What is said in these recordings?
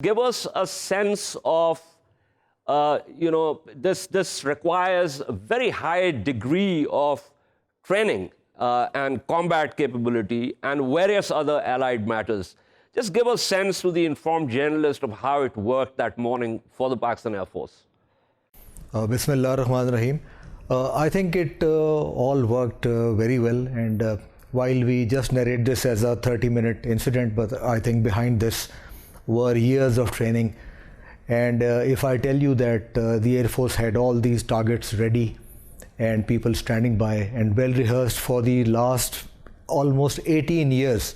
Give us a sense of, this requires a very high degree of training and combat capability and various other allied matters. Just give a sense to the informed journalist of how it worked that morning for the Pakistan Air Force. Bismillah ar-Rahman ar-Rahim. I think it all worked very well, and while we just narrate this as a 30-minute incident, but I think behind this were years of training. And if I tell you that the Air Force had all these targets ready and people standing by and well rehearsed for the last almost 18 years.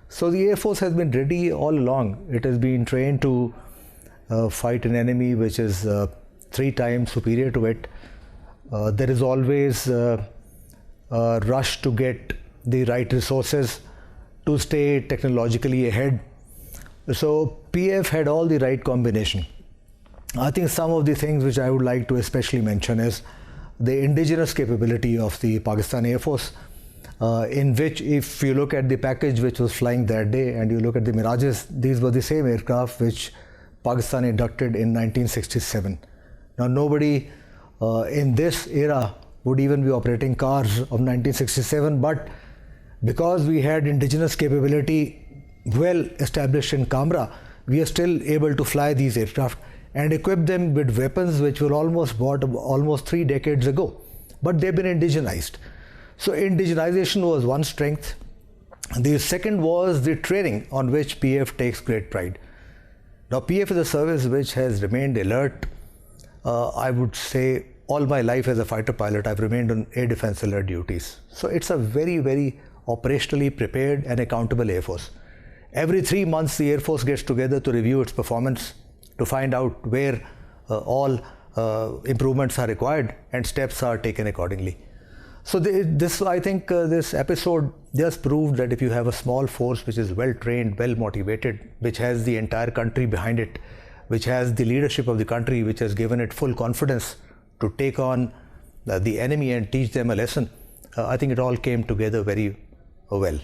So the Air Force has been ready all along. It has been trained to fight an enemy which is 3 times superior to it. There is always a rush to get the right resources to stay technologically ahead. So PF had all the right combination. I think some of the things which I would like to especially mention is the indigenous capability of the Pakistan Air Force, in which if you look at the package which was flying that day and you look at the Mirages, these were the same aircraft which Pakistan inducted in 1967. Now nobody in this era would even be operating cars of 1967, but because we had indigenous capability well established in Camera, we are still able to fly these aircraft and equip them with weapons which were almost bought almost 3 decades ago, but they've been indigenized. So indigenization was one strength. The second was the training, on which PF takes great pride. Now PF is a service which has remained alert. I would say all my life as a fighter pilot, I've remained on air defense alert duties. So it's a very, very operationally prepared and accountable Air Force. Every 3 months, the Air Force gets together to review its performance, to find out where all improvements are required and steps are taken accordingly. So I think this episode just proved that if you have a small force which is well trained, well motivated, which has the entire country behind it, which has the leadership of the country, which has given it full confidence to take on the enemy and teach them a lesson, I think it all came together very well.